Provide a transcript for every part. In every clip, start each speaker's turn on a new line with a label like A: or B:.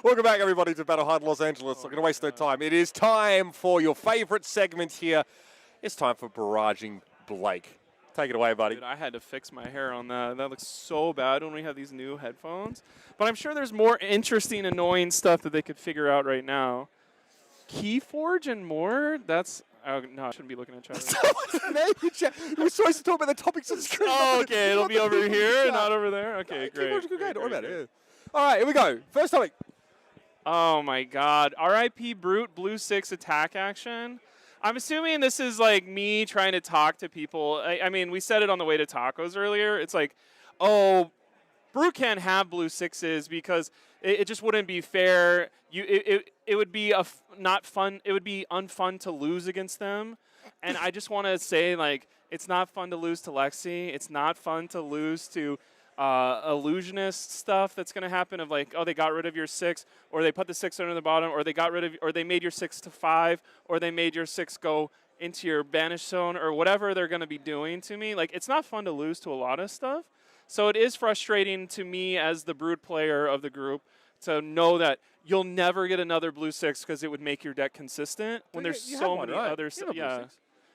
A: Welcome back, everybody, to Battle Hard Los Angeles. I'm going to waste no time. It is time for your favorite segment here. It's time for Barraging Blake. Take it away, buddy.
B: Dude, I had to fix my hair on that. That looks so bad when we have these new headphones. But I'm sure there's more interesting, annoying stuff that they could figure out right now. Keyforge and more? That's... Oh, no, I shouldn't be looking at chat.
A: We're supposed to talk about the topics on the screen.
B: Oh, okay. It'll be over here and not over there? Okay, great.
A: Keyforge is good. Don't worry about it. All right, here we go. First topic.
B: Oh, my God. RIP Brute Blue 6 attack action. I'm assuming this is like me trying to talk to people. I mean, we said it on the way to tacos earlier. It's like, oh, Brute can't have blue 6s because it just wouldn't be fair. It would be not fun. It would be unfun to lose against them. And I just want to say, like, it's not fun to lose to Lexi. It's not fun to lose to illusionist stuff that's going to happen of like, oh, they got rid of your 6, or they put the 6 under the bottom, or they got rid of, or they made your 6 to 5, or they made your 6 go into your banish zone, or whatever they're going to be doing to me. Like, it's not fun to lose to a lot of stuff. So it is frustrating to me as the Brood player of the group to know that you'll never get another blue 6 because it would make your deck consistent when there's so many other stuff. Yeah.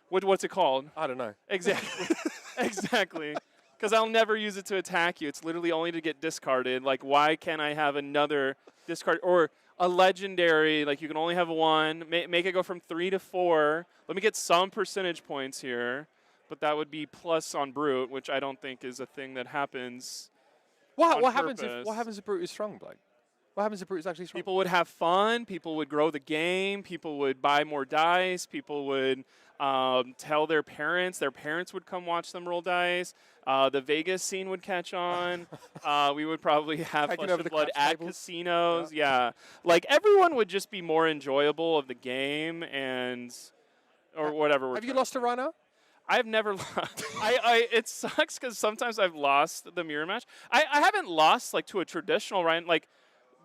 B: What's it called?
A: I don't know.
B: Exactly. Exactly. Because I'll never use it to attack you. It's literally only to get discarded. Like, why can't I have another discard? Or a legendary, like you can only have one. Make it go from 3 to 4. Let me get some percentage points here. But that would be plus on Brute, which I don't think is a thing that happens.
A: What happens if Brute is strong, Blake? What happens if Brute is actually strong?
B: People would have fun. People would grow the game. People would buy more dice. People would tell their parents. Their parents would come watch them roll dice. The Vegas scene would catch on. We would probably have Flesh of Blood at casinos. Yeah. Like, everyone would just be more enjoyable of the game and or whatever.
A: Have you lost to Rhino?
B: I've never lost. It sucks because sometimes I've lost the mirror match. I haven't lost like to a traditional Ryan. Like,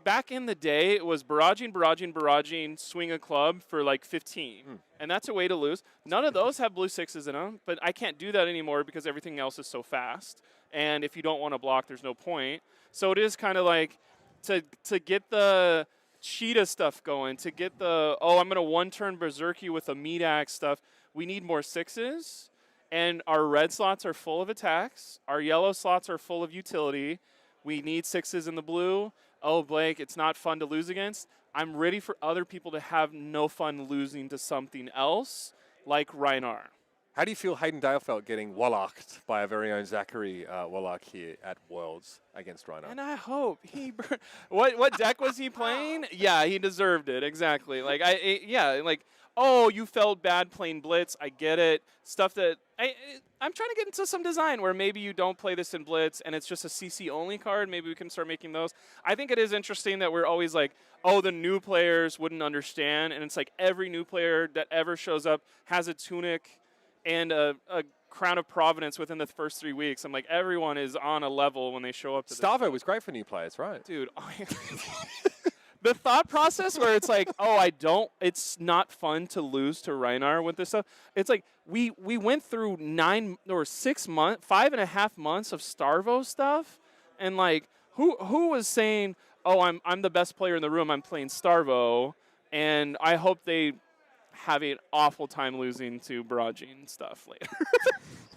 B: back in the day, it was barraging, swing a club for like 15. And that's a way to lose. None of those have blue 6s in them, but I can't do that anymore because everything else is so fast. And if you don't want to block, there's no point. So it is kind of like to get the cheetah stuff going, to get the, oh, I'm going to one-turn berserky with a meat axe stuff, we need more 6s. And our red slots are full of attacks. Our yellow slots are full of utility. We need 6s in the blue. Oh, Blake, it's not fun to lose against. I'm ready for other people to have no fun losing to something else, like Reinar.
A: How do you feel Hayden Dale felt getting wallached by our very own Zachary Wallach here at Worlds against Reinar?
B: And I hope he... What deck was he playing? Yeah, he deserved it, exactly. Like, oh, you felt bad playing Blitz. I get it. Stuff that... I'm trying to get into some design where maybe you don't play this in Blitz and it's just a CC-only card. Maybe we can start making those. I think it is interesting that we're always like, oh, the new players wouldn't understand. And it's like every new player that ever shows up has a tunic and a Crown of Providence within the first 3 weeks. I'm like, everyone is on a level when they show up to this.
A: Stavo was great for new players, right?
B: Dude, the thought process where it's like, oh, it's not fun to lose to Reinar with this stuff. It's like we went through 5.5 months of Starvo stuff, and like who was saying, oh, I'm the best player in the room, I'm playing Starvo, and I hope they have an awful time losing to Barraging stuff later.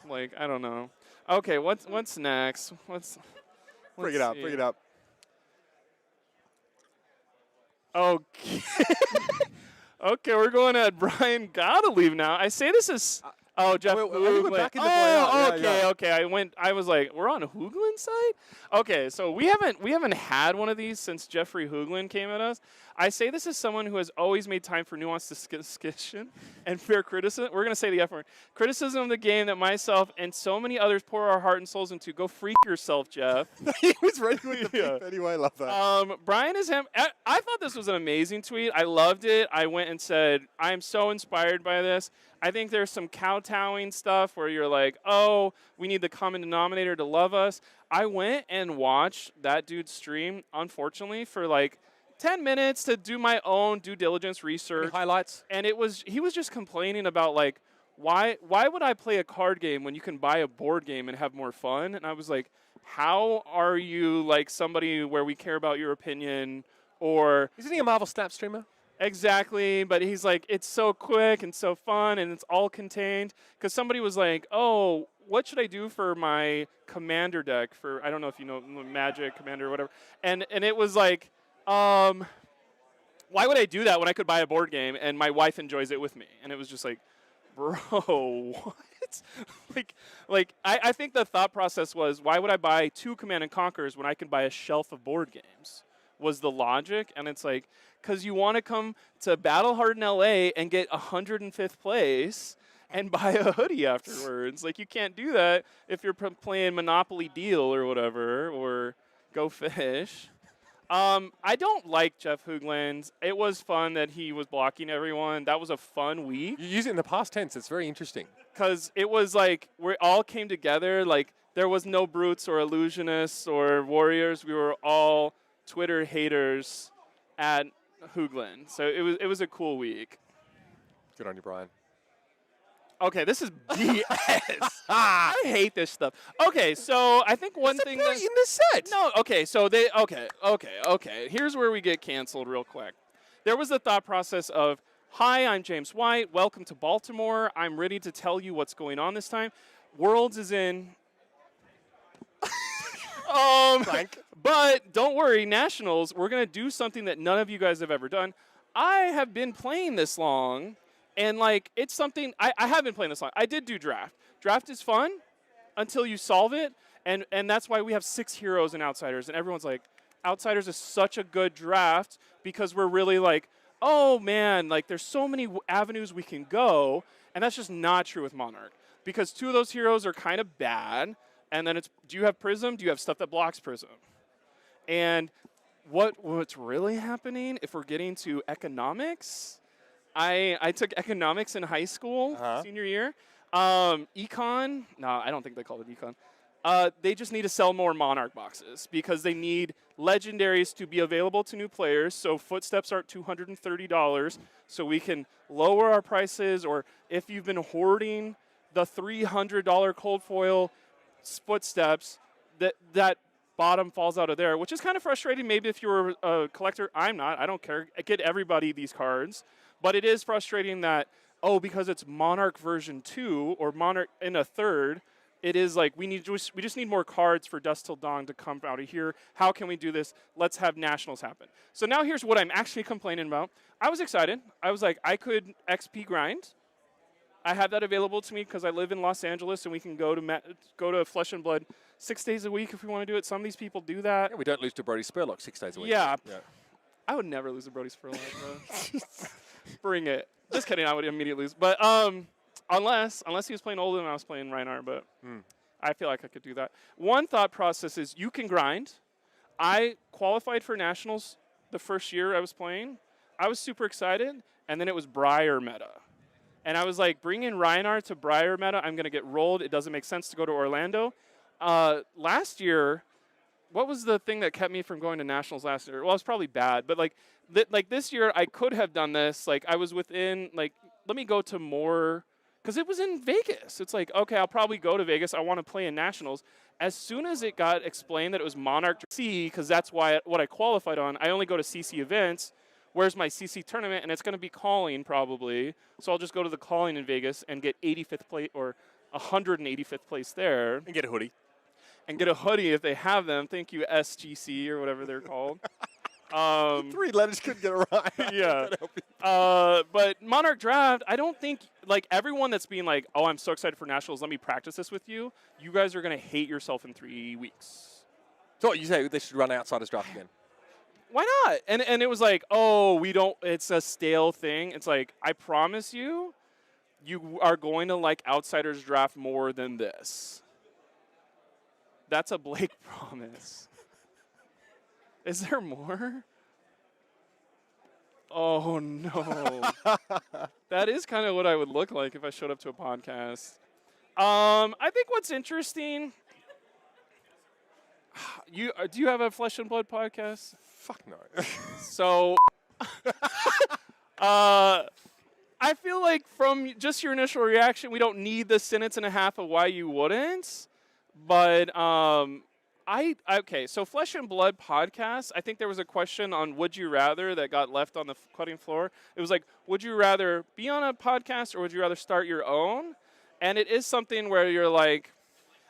B: Like, I don't know. Okay, what's next?
A: Bring it up.
B: Okay. Okay, we're going at Brian Gotta leave now. I say this is Jeff Hoogland. Okay. I was like, we're on Hoogland's side? Okay, so we haven't had one of these since Jeffrey Hoogland came at us. I say this is someone who has always made time for nuanced discussion and fair criticism. We're going to say the F word. Criticism of the game that myself and so many others pour our heart and souls into. Go freak yourself, Jeff.
A: He was ready with the beef anyway. I love that.
B: Brian is him. I thought this was an amazing tweet. I loved it. I went and said, I am so inspired by this. I think there's some kowtowing stuff where you're like, oh, we need the common denominator to love us. I went and watched that dude's stream, unfortunately, for like 10 minutes to do my own due diligence research.
A: Any highlights?
B: And he was just complaining about like, why would I play a card game when you can buy a board game and have more fun? And I was like, how are you like somebody where we care about your opinion, or
A: Isn't he a Marvel Snap streamer?
B: exactly, but he's like, it's so quick and so fun and it's all contained. Because somebody was like, oh, what should I do for my commander deck for, I don't know if you know Magic, Commander, or whatever. And it was like, why would I do that when I could buy a board game and my wife enjoys it with me? And it was just like, bro, what? I think the thought process was, why would I buy 2 Command and Conquers when I can buy a shelf of board games? Was the logic. And it's like, because you want to come to Battle Hardened LA and get 105th place and buy a hoodie afterwards. Like, you can't do that if you're playing Monopoly Deal or whatever, or Go Fish. I don't like Jeff Hoogland. It was fun that he was blocking everyone. That was a fun week.
A: You use it in the past tense. It's very interesting.
B: Because it was like, we all came together. Like, there was no brutes or illusionists or warriors. We were all Twitter haters at Hoogland. So it was a cool week.
A: Good on you, Brian.
B: Okay, this is BS. I hate this stuff. Okay, so I think one thing that
A: in the set.
B: no, okay, so okay. Here's where we get canceled real quick. There was the thought process of, hi, I'm James White. Welcome to Baltimore. I'm ready to tell you what's going on this time. Worlds is in. But don't worry, Nationals, we're going to do something that none of you guys have ever done. I have been playing this long, and like, it's something, I have been playing this long. I did do draft. Draft is fun until you solve it, and that's why we have 6 heroes and outsiders, and everyone's like, outsiders is such a good draft because we're really like, oh man, like there's so many avenues we can go, and that's just not true with Monarch, because 2 of those heroes are kind of bad, and then it's, do you have Prism? Do you have stuff that blocks Prism? And what's really happening, if we're getting to economics, I took economics in high school, senior year. Econ, no, I don't think they call it econ. They just need to sell more Monarch boxes because they need legendaries to be available to new players. So Footsteps are at $230, so we can lower our prices. Or if you've been hoarding the $300 cold foil Footsteps, that bottom falls out of there, which is kind of frustrating. Maybe if you were a collector, I'm not. I don't care. I get everybody these cards, but it is frustrating that, oh, because it's Monarch version 2 or Monarch in a third, it is like we just need more cards for Dusk Till Dawn to come out of here. How can we do this? Let's have Nationals happen. So now here's what I'm actually complaining about. I was excited. I was like, I could XP grind. I have that available to me because I live in Los Angeles, and we can go to Flesh and Blood 6 days a week if we want to do it. Some of these people do that.
A: Yeah, we don't lose to Brody Spurlock 6 days a week.
B: Yeah. I would never lose to Brody Spurlock, bro. Bring it. Just kidding. I would immediately lose. But unless he was playing Olden and I was playing Reinhardt, but I feel like I could do that. One thought process is you can grind. I qualified for Nationals the first year I was playing. I was super excited, and then it was Briar meta. And I was like, bring in Reinhardt to Briar meta. I'm going to get rolled. It doesn't make sense to go to Orlando. Last year, what was the thing that kept me from going to Nationals last year? Well, it was probably bad. But like this year, I could have done this. Like, I was within, like, let me go to more, because it was in Vegas. It's like, okay, I'll probably go to Vegas. I want to play in Nationals. As soon as it got explained that it was Monarch C, because that's what I qualified on, I only go to CC events. Where's my CC tournament? And it's going to be calling probably. So I'll just go to the calling in Vegas and get 85th place or 185th place there.
A: And get a hoodie.
B: And get a hoodie if they have them. Thank you, SGC or whatever they're called.
A: 3 letters couldn't get it right.
B: Yeah. But Monarch Draft, I don't think, like, everyone that's being like, oh, I'm so excited for Nationals, let me practice this with you. You guys are going to hate yourself in 3 weeks.
A: So what, you say they should run Outsiders Draft again?
B: Why not? And it was like, oh, we don't, it's a stale thing. It's like, I promise you, you are going to like Outsiders Draft more than this. That's a Blake promise. Is there more? Oh, no. That is kind of what I would look like if I showed up to a podcast. I think what's interesting, do you have a Flesh and Blood podcast?
A: Fuck no.
B: So, I feel like from just your initial reaction, we don't need the sentence and a half of why you wouldn't. But I Okay, so Flesh and Blood podcast, I think there was a question on Would You Rather that got left on the cutting floor. It was like, would you rather be on a podcast or would you rather start your own? And it is something where you're like,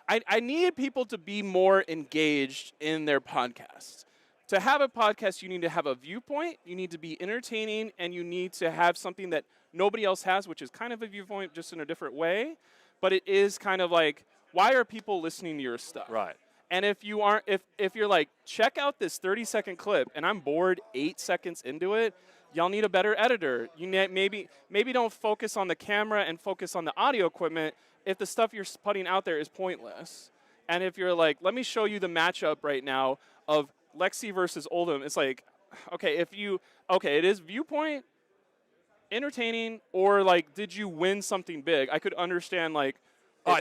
B: I need people to be more engaged in their podcasts. To have a podcast, you need to have a viewpoint, you need to be entertaining, and you need to have something that nobody else has, which is kind of a viewpoint just in a different way. But it is kind of like, why are people listening to your stuff?
A: Right.
B: And if you aren't, if you're like, check out this 30-second clip, and I'm bored 8 seconds into it, y'all need a better editor. You maybe don't focus on the camera and focus on the audio equipment if the stuff you're putting out there is pointless. And if you're like, let me show you the matchup right now of Lexi versus Oldham, it's like, okay, it is viewpoint, entertaining, or like, did you win something big? I could understand like.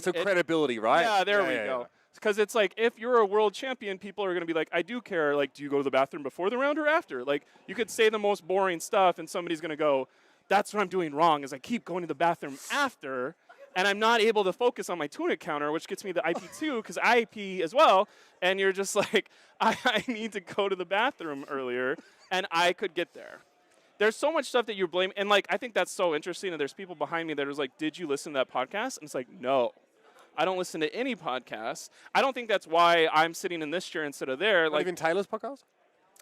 A: So credibility, right?
B: Yeah, there we go. Because it's like, if you're a world champion, people are going to be like, I do care. Like, do you go to the bathroom before the round or after? Like, you could say the most boring stuff, and somebody's going to go, that's what I'm doing wrong, is I keep going to the bathroom after, and I'm not able to focus on my tunic counter, which gets me the IP2, because I IP as well. And you're just like, I need to go to the bathroom earlier, and I could get there. There's so much stuff that you're blaming. And, like, I think that's so interesting. And there's people behind me that was like, did you listen to that podcast? And it's like, no. I don't listen to any podcasts. I don't think that's why I'm sitting in this chair instead of there.
A: Like, even Taylor's podcast?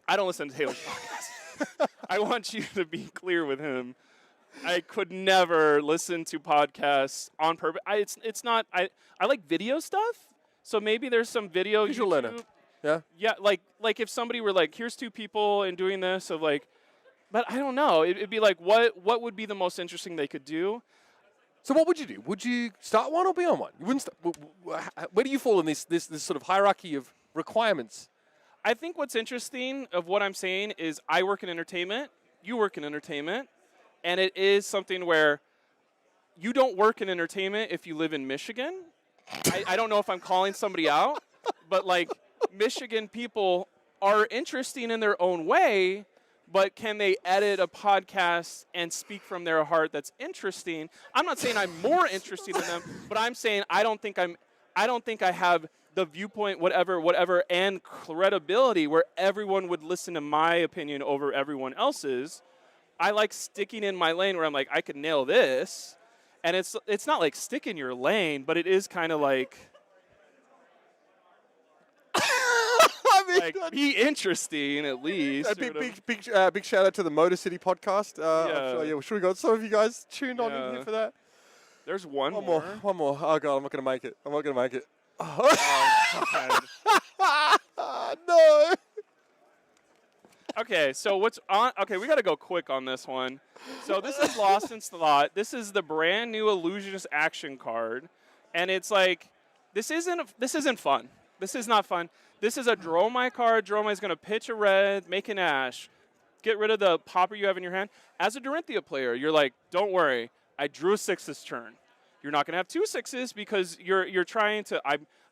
B: I don't listen to Taylor's podcast. I want you to be clear with him. I could never listen to podcasts on purpose. It's not. I like video stuff. So maybe there's some video.
A: Visual learner. Yeah.
B: Yeah. Like if somebody were like, here's two people and doing this of like, but I don't know. It'd be like, what would be the most interesting they could do?
A: So what would you do? Would you start one or be on one? You wouldn't. Where do you fall in this sort of hierarchy of requirements?
B: I think what's interesting of what I'm saying is I work in entertainment, you work in entertainment, and it is something where you don't work in entertainment if you live in Michigan. I don't know if I'm calling somebody out, but like Michigan people are interesting in their own way, but can they edit a podcast and speak from their heart that's interesting? I'm not saying I'm more interesting than them, but I'm saying I don't think I have the viewpoint, whatever, and credibility where everyone would listen to my opinion over everyone else's. I like sticking in my lane where I'm like, I could nail this. And it's not like stick in your lane, but it is kind of like, like be interesting at least.
A: Big shout out to the Motor City podcast. I'm sure we got some of you guys tuned on in here for that.
B: There's one more.
A: One more. Oh god, I'm not gonna make it. No.
B: Okay, so what's on? Okay, we got to go quick on this one. So this is Lost in Thought. This is the brand new Illusionist action card, and it's like this isn't fun. This is not fun. This is a draw my card. Draw my is going to pitch a red, make an ash, get rid of the popper you have in your hand. As a Dorinthia player, you're like, don't worry, I drew a 6 this turn. You're not going to have 2 6s because you're trying to.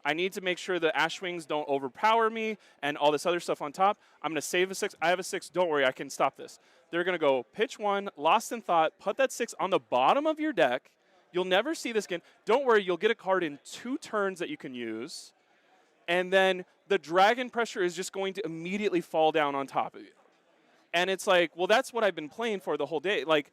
B: I need to make sure the ash wings don't overpower me and all this other stuff on top. I'm going to save a 6. I have a 6. Don't worry, I can stop this. They're going to go pitch 1, Lost in Thought, put that 6 on the bottom of your deck. You'll never see this again. Don't worry, you'll get a card in 2 turns that you can use. And then the dragon pressure is just going to immediately fall down on top of you. And it's like, well, that's what I've been playing for the whole day. Like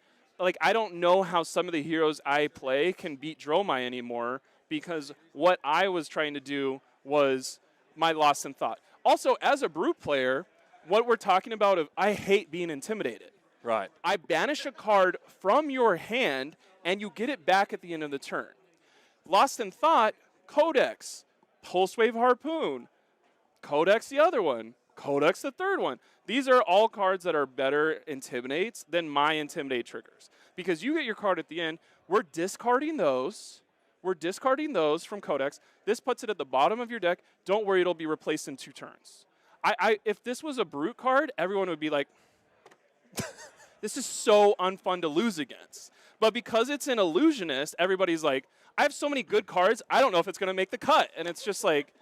B: I don't know how some of the heroes I play can beat Dromai anymore, because what I was trying to do was my Lost in Thought. Also, as a brute player, what we're talking about of I hate being intimidated.
A: Right.
B: I banish a card from your hand, and you get it back at the end of the turn. Lost in Thought, Codex, Pulse Wave Harpoon, Codex the other one, Codex the third one. These are all cards that are better intimidates than my intimidate triggers. Because you get your card at the end, we're discarding those. We're discarding those from Codex. This puts it at the bottom of your deck. Don't worry, it'll be replaced in 2 turns. If this was a brute card, everyone would be like, this is so unfun to lose against. But because it's an illusionist, everybody's like, I have so many good cards, I don't know if it's going to make the cut. And it's just like,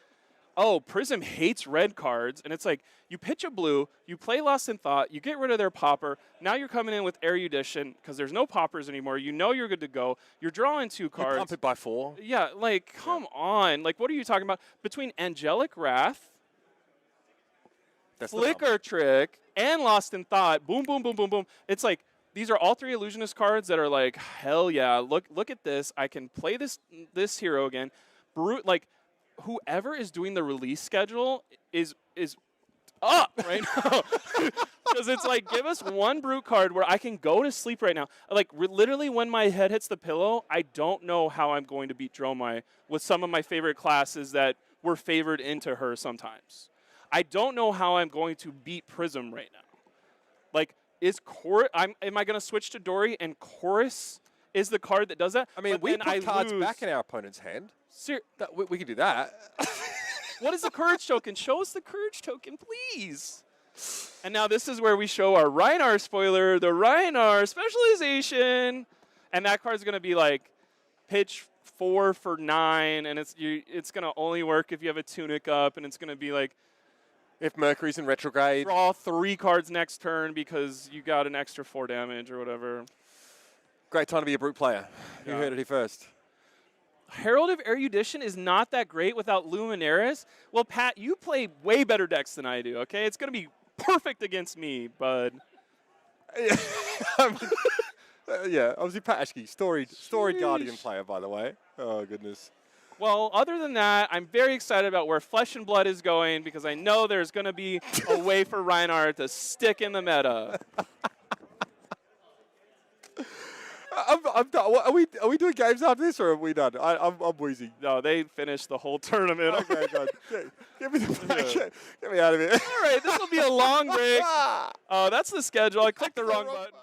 B: oh, Prism hates red cards. And it's like, you pitch a blue, you play Lost in Thought, you get rid of their popper. Now you're coming in with Erudition because there's no poppers anymore. You know you're good to go. You're drawing 2 cards.
A: You pump it by 4.
B: Yeah, like, come on. Like, what are you talking about? Between Angelic Wrath
A: That's the
B: Flicker Trick, and Lost in Thought. Boom, boom, boom, boom, boom. It's like these are all 3 illusionist cards that are like, hell yeah, look at this. I can play this hero again. Brute, like whoever is doing the release schedule is up right now. Because it's like, give us one Brute card where I can go to sleep right now. Like, literally when my head hits the pillow, I don't know how I'm going to beat Dromai with some of my favorite classes that were favored into her sometimes. I don't know how I'm going to beat Prism right now. Like, am I going to switch to Dory and Chorus is the card that does that?
A: I mean,
B: but
A: we
B: then
A: put cards back in our opponent's hand. We can do that.
B: What is the Courage token? Show us the Courage token, please. And now this is where we show our Rhinar spoiler, the Rhinar specialization. And that card's going to be like pitch 4 for 9, and it's going to only work if you have a Tunic up, and it's going to be like
A: if Mercury's in retrograde.
B: Draw 3 cards next turn because you got an extra 4 damage or whatever.
A: Great time to be a Brute player. You heard it here first.
B: Herald of Erudition is not that great without Luminaris. Well, Pat, you play way better decks than I do, okay? It's going to be perfect against me, bud.
A: Yeah, obviously Pat Ashke, storied Guardian player, by the way. Oh, goodness.
B: Well, other than that, I'm very excited about where Flesh and Blood is going because I know there's going to be a way for Rhinar to stick in the meta.
A: I'm done. Are we doing games after this, or are we done? I'm wheezing.
B: No, they finished the whole tournament.
A: Okay, done. Get me out of here.
B: All right, this will be a long break. Oh, that's the schedule. I clicked the wrong button.